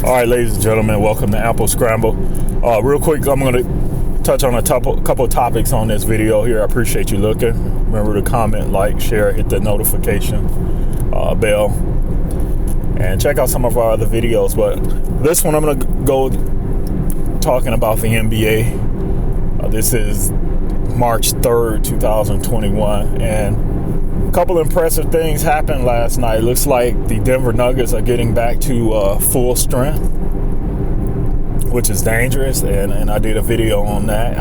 All right, ladies and gentlemen, welcome to AmpleScramble. Real quick, I'm going to touch on a couple of topics on this video here. I appreciate you looking. Remember to comment, like, share, hit the notification bell, and check out some of our other videos. But this one, I'm going to go talking about the NBA. This is March 3rd, 2021, and a couple impressive things happened last night. Looks like the Denver Nuggets are getting back to full strength, which is dangerous, and I did a video on that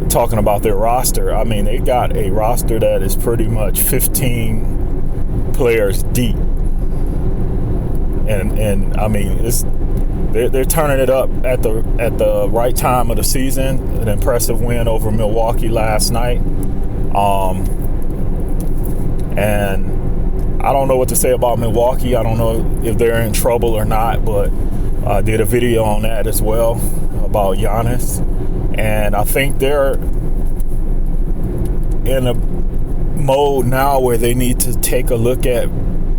talking about their roster. I mean, they got a roster that is pretty much 15 players deep, and I mean, they're turning it up at the right time of the season. An impressive win over Milwaukee last night. And I don't know what to say about Milwaukee. I don't know if they're in trouble or not, but I did a video on that as well about Giannis. And I think they're in a mode now where they need to take a look at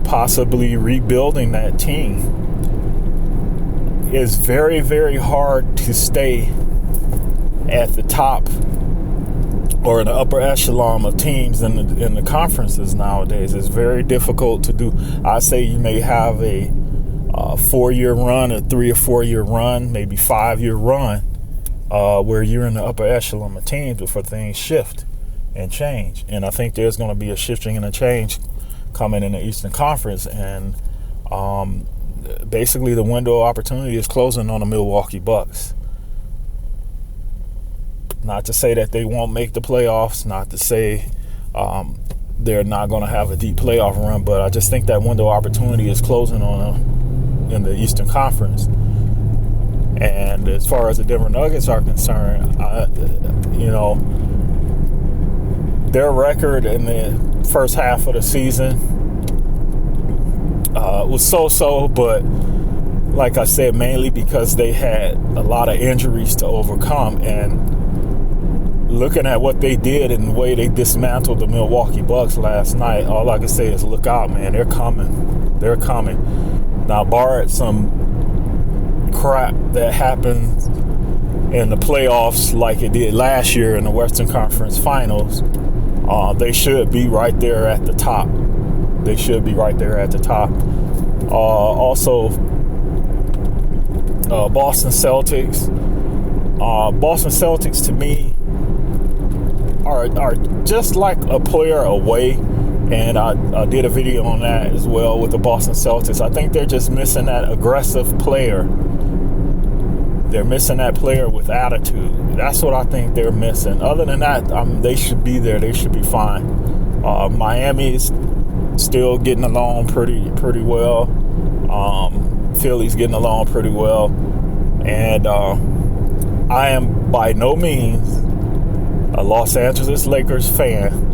possibly rebuilding that team. It's very, very hard to stay at the top or in the upper echelon of teams in the conferences nowadays. It's very difficult to do. I say you may have a 4-year run, a 3 or 4 year run, maybe 5-year run, where you're in the upper echelon of teams before things shift and change. And I think there's going to be a shifting and a change coming in the Eastern Conference. And basically the window of opportunity is closing on the Milwaukee Bucks. Not to say that they won't make the playoffs, not to say they're not going to have a deep playoff run, but I just think that window of opportunity is closing on them in the Eastern Conference. And as far as the Denver Nuggets are concerned, their record in the first half of the season was so-so, but like I said, mainly because they had a lot of injuries to overcome. And looking at what they did and the way they dismantled the Milwaukee Bucks last night, all I can say is look out, man. They're coming. They're coming. Now, barring some crap that happens in the playoffs like it did last year in the Western Conference Finals, they should be right there at the top. They should be right there at the top. Also, Boston Celtics. Boston Celtics, to me, are just like a player away, and I did a video on that as well with the Boston Celtics. I think they're just missing that aggressive player. They're missing that player with attitude. That's what I think they're missing. Other than that, they should be there. They should be fine. Miami's still getting along pretty well. Philly's getting along pretty well, and I am by no means a Los Angeles Lakers fan.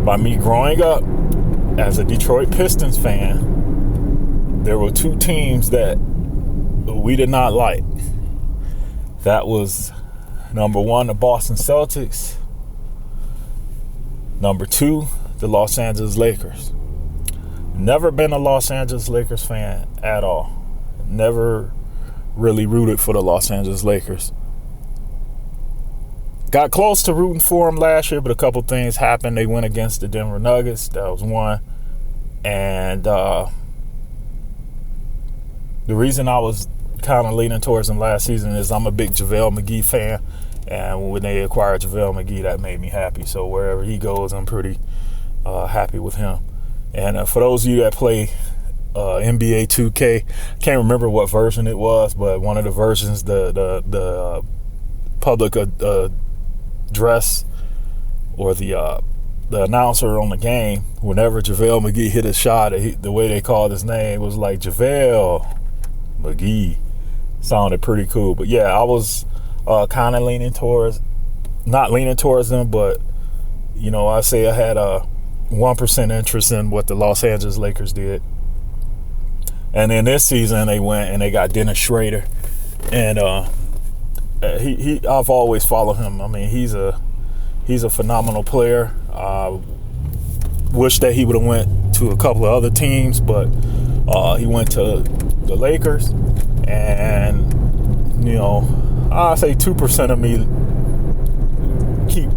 By me growing up as a Detroit Pistons fan, there were two teams that we did not like. That was number one, the Boston Celtics. Number two, the Los Angeles Lakers. Never been a Los Angeles Lakers fan at all. Never really rooted for the Los Angeles Lakers. Got close to rooting for them last year, but a couple things happened. They went against the Denver Nuggets. That was one. And the reason I was kind of leaning towards them last season is I'm a big JaVale McGee fan. And when they acquired JaVale McGee, that made me happy. So wherever he goes, I'm pretty happy with him. And for those of you that play NBA 2K, I can't remember what version it was, but one of the versions, the public address or the announcer on the game, whenever JaVale McGee hit a shot, the way they called his name was like JaVale McGee. Sounded pretty cool. But yeah, I was kind of not leaning towards them, but I say I had a 1% interest in what the Los Angeles Lakers did. And then this season they went and they got Dennis Schrader, and I've always followed him. I mean, he's a phenomenal player. Wish that he would have went to a couple of other teams, but He went to the Lakers, and I say 2% of me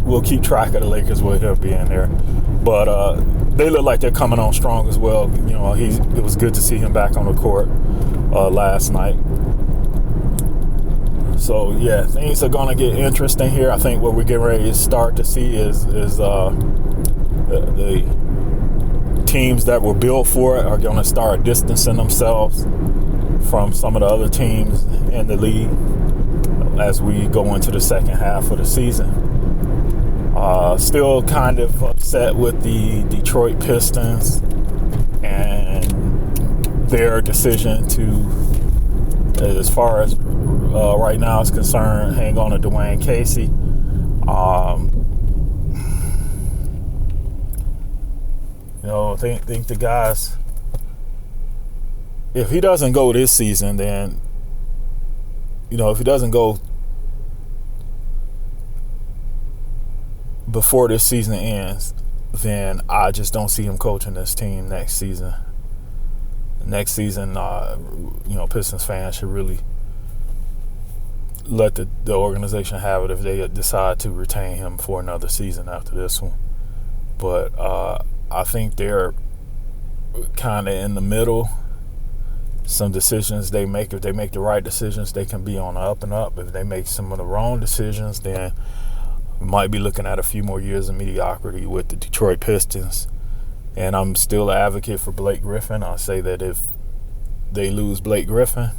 will keep track of the Lakers with him being there, but they look like they're coming on strong as well. It was good to see him back on the court last night. So yeah, things are gonna get interesting here. I think what we're getting ready to start to see is the teams that were built for it are gonna start distancing themselves from some of the other teams in the league as we go into the second half of the season. Still kind of upset with the Detroit Pistons and their decision to, as far as right now is concerned, hang on to Dwayne Casey. Think the guys, if he doesn't go this season, then if he doesn't go before this season ends, then I just don't see him coaching this team next season. Next season, Pistons fans should really let the organization have it if they decide to retain him for another season after this one. But I think they're kind of in the middle. Some decisions they make, if they make the right decisions, they can be on the up and up. If they make some of the wrong decisions, then we might be looking at a few more years of mediocrity with the Detroit Pistons. And I'm still an advocate for Blake Griffin. I say that if they lose Blake Griffin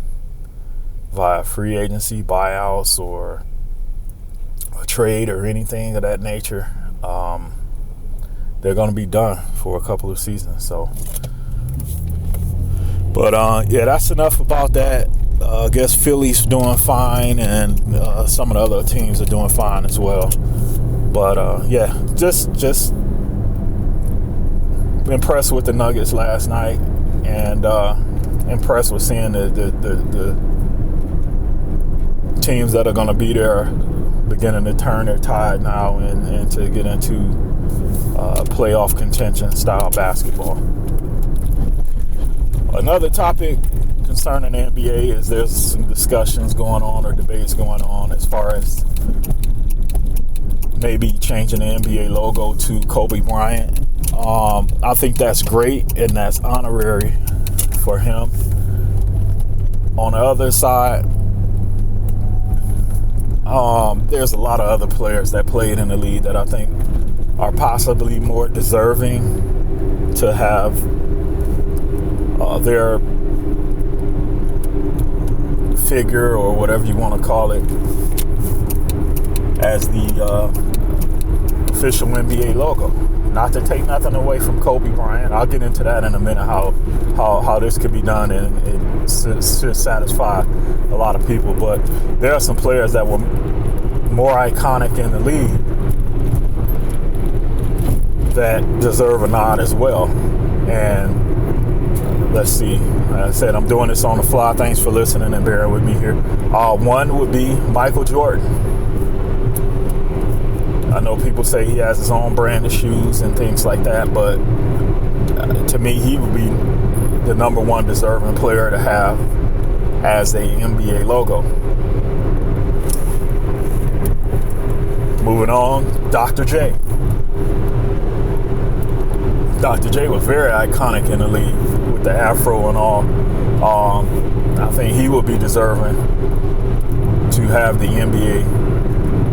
via free agency, buyouts, or a trade or anything of that nature, they're going to be done for a couple of seasons. But that's enough about that. I guess Philly's doing fine, and some of the other teams are doing fine as well. But just impressed with the Nuggets last night, and impressed with seeing the teams that are going to be there beginning to turn their tide now and to get into playoff contention style basketball. Another topic concerning the NBA is there's some discussions going on or debates going on as far as maybe changing the NBA logo to Kobe Bryant. I think that's great and that's honorary for him. On the other side, there's a lot of other players that played in the league that I think are possibly more deserving to have their figure, or whatever you want to call it, as the official NBA logo. Not to take nothing away from Kobe Bryant. I'll get into that in a minute, how this could be done, and it should satisfy a lot of people. But there are some players that were more iconic in the league that deserve a nod as well. And let's see. Like I said, I'm doing this on the fly. Thanks for listening and bearing with me here. One would be Michael Jordan. I know people say he has his own brand of shoes and things like that, but to me, he would be the number one deserving player to have as a NBA logo. Moving on, Dr. J. Dr. J was very iconic in the league with the afro and all. I think he would be deserving to have the NBA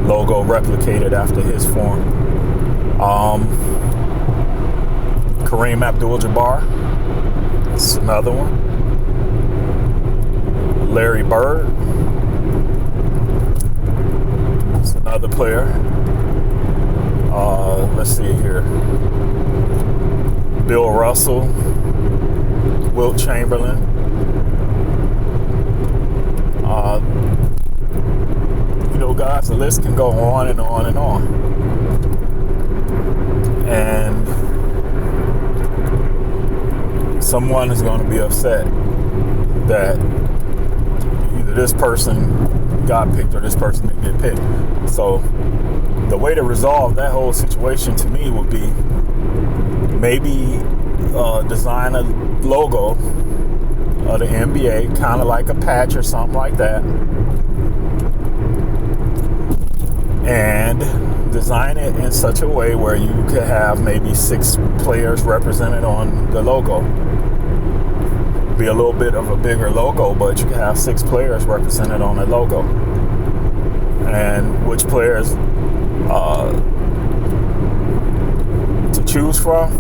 logo replicated after his form. Kareem Abdul-Jabbar, this is another one. Larry Bird, it's another player. Let's see here. Bill Russell, Wilt Chamberlain. Guys, the list can go on and on and on. And someone is going to be upset that either this person got picked or this person didn't get picked. So the way to resolve that whole situation to me would be maybe design a logo of the NBA, kind of like a patch or something like that, and design it in such a way where you could have maybe 6 players represented on the logo. Be a little bit of a bigger logo, but you can have 6 players represented on the logo. And which players to choose from?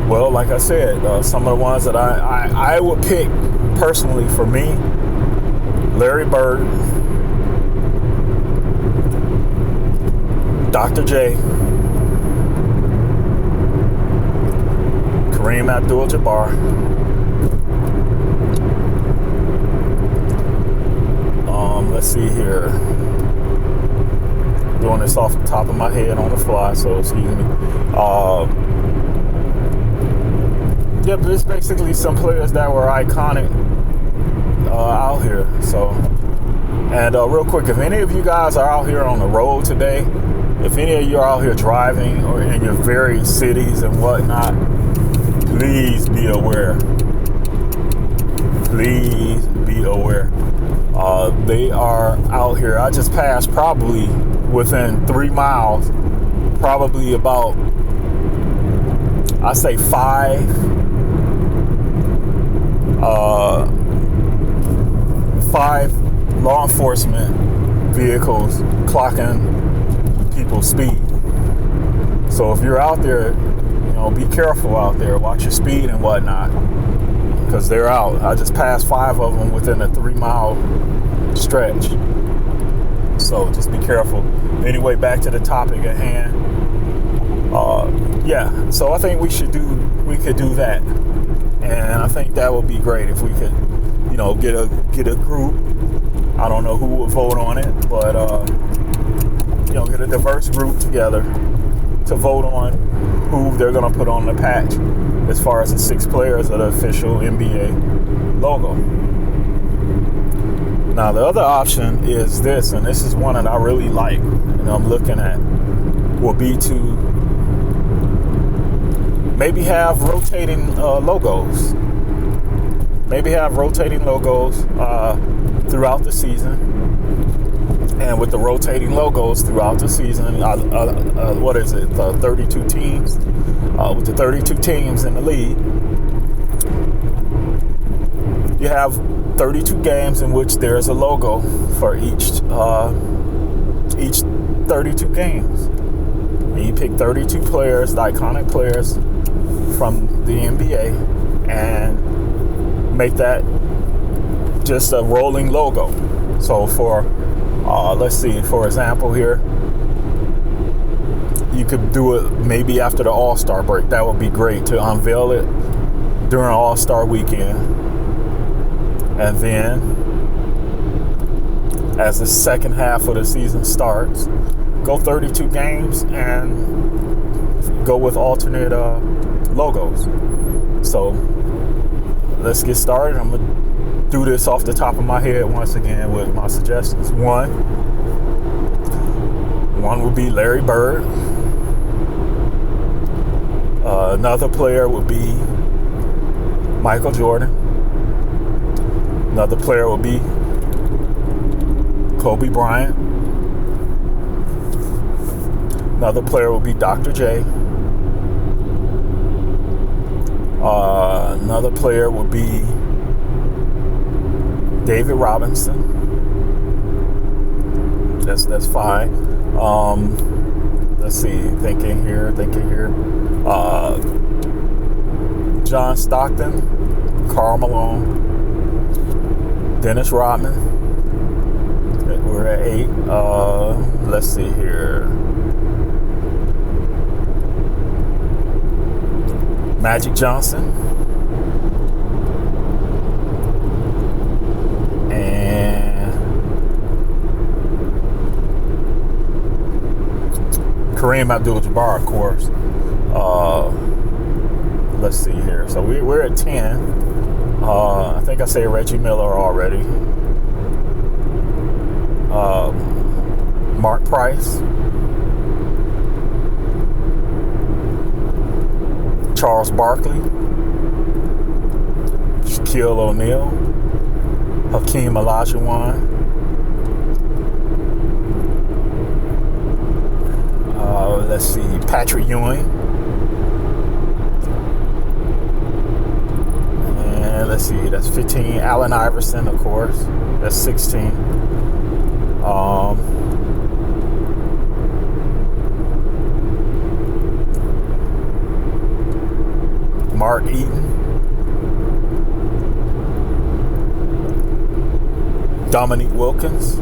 Well, like I said, some of the ones that I would pick personally for me: Larry Bird, Dr. J, Kareem Abdul-Jabbar, let's see here, doing this off the top of my head on the fly, so excuse me. Yeah, but it's basically some players that were iconic out here. So, and real quick, if any of you guys are out here on the road today, if any of you are out here driving or in your various cities and whatnot, please be aware. Please be aware. They are out here. I just passed probably within 3 miles, probably about, I say 5 law enforcement vehicles clocking people's speed. So if you're out there, be careful out there. Watch your speed and whatnot, because they're out. I just passed 5 of them within a 3-mile stretch. So just be careful. Anyway, back to the topic at hand. Yeah, so I think we could do that, and I think that would be great if we could, get a group. I don't know who will vote on it, but get a diverse group together to vote on who they're going to put on the patch as far as the 6 players of the official NBA logo. Now, the other option is this, and this is one that I really like and I'm looking at, will be to maybe have rotating logos. Maybe have rotating logos throughout the season. And with the rotating logos throughout the season, 32 teams? With the 32 teams in the league, you have 32 games in which there's a logo for each 32 games. And you pick 32 players, the iconic players from the NBA, and make that just a rolling logo. So for let's see, for example here, you could do it maybe after the All-Star break. That would be great to unveil it during All-Star weekend. And then as the second half of the season starts, go 32 games and go with alternate logos. So let's get started. I'm going to do this off the top of my head once again with my suggestions. One would be Larry Bird. Another player would be Michael Jordan. Another player would be Kobe Bryant. Another player would be Dr. J. Another player would be David Robinson. That's fine. Let's see. Thinking here. John Stockton, Karl Malone, Dennis Rodman. We're at 8. Let's see here. Magic Johnson. And Kareem Abdul-Jabbar, of course. Let's see here. So we're at 10. I think I say Reggie Miller already. Mark Price. Charles Barkley. Shaquille O'Neal, Hakeem Olajuwon, let's see, Patrick Ewing, and let's see, that's 15. Allen Iverson, of course, that's 16. Mark Eaton, Dominique Wilkins,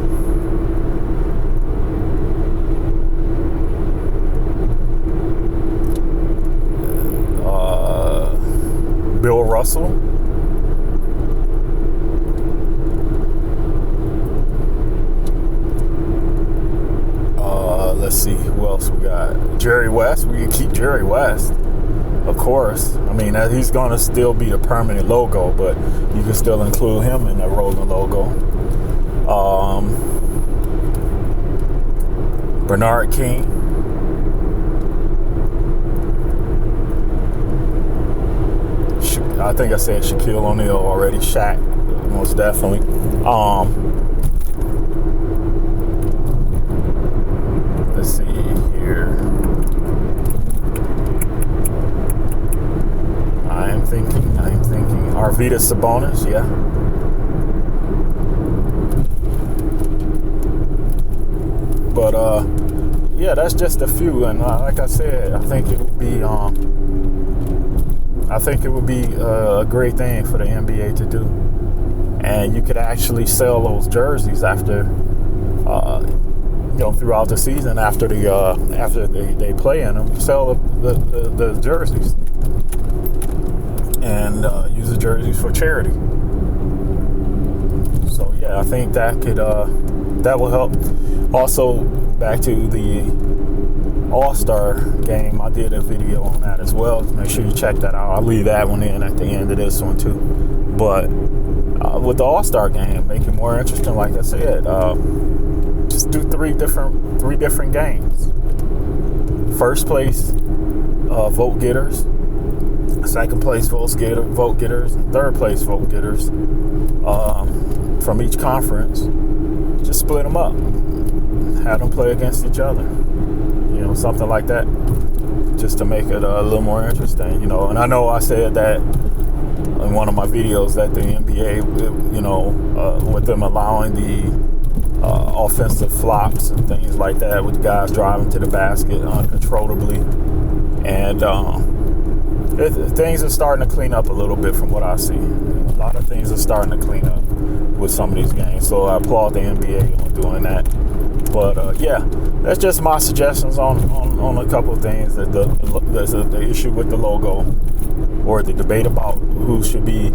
Bill Russell, let's see, who else we got? Jerry West. We can keep Jerry West, of course. I mean, he's going to still be a permanent logo, but you can still include him in the rolling logo. Bernard King, I think I said Shaquille O'Neal already. Shaq, most definitely. Let's see here. I am thinking. Arvydas Sabonis, yeah. But yeah, that's just a few, and like I said, I think it would be a great thing for the NBA to do, and you could actually sell those jerseys after, throughout the season after they play in them. Sell the jerseys and use the jerseys for charity. So yeah, I think that will help. Also, back to the All-Star game, I did a video on that as well. Make sure you check that out. I'll leave that one in at the end of this one too. But with the All-Star game, make it more interesting. Like I said, just do three different games. First place vote getters, second place vote getters, and third place vote getters from each conference. Just split them up, have them play against each other. Something like that, just to make it a little more interesting, And I know I said that in one of my videos that the NBA, with them allowing the offensive flops and things like that, with guys driving to the basket uncontrollably, and things are starting to clean up a little bit from what I see. A lot of things are starting to clean up with some of these games, so I applaud the NBA on doing that. But yeah, that's just my suggestions on a couple of things. There's the issue with the logo, or the debate about who should be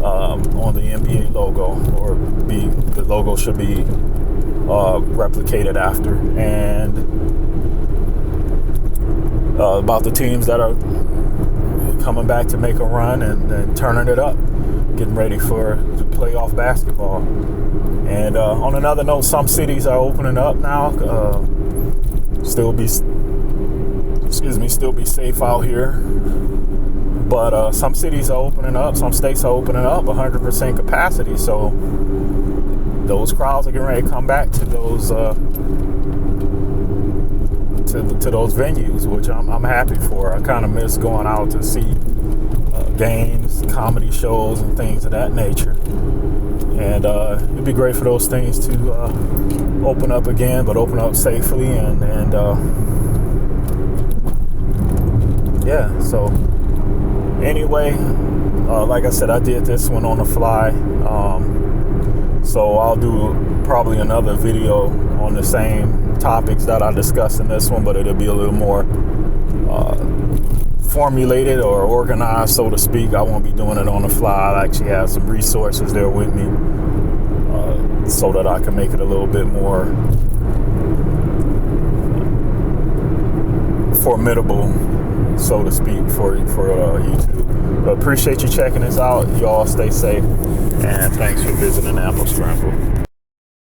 on the NBA logo, or the logo should be replicated after, and about the teams that are coming back to make a run and turning it up, getting ready for the playoff basketball. And on another note, some cities are opening up now. Still be safe out here. But some cities are opening up. Some states are opening up 100% capacity. So those crowds are getting ready to come back to those to those venues, which I'm happy for. I kind of miss going out to see games, comedy shows, and things of that nature. And it'd be great for those things to open up again, but open up safely. And yeah, so anyway, like I said, I did this one on the fly. So I'll do probably another video on the same topics that I discussed in this one, but it'll be a little more formulated or organized, so to speak. I won't be doing it on the fly. I actually have some resources there with me, so that I can make it a little bit more formidable, so to speak, for YouTube. But appreciate you checking this out. Y'all stay safe, and thanks for visiting AmpleScramble.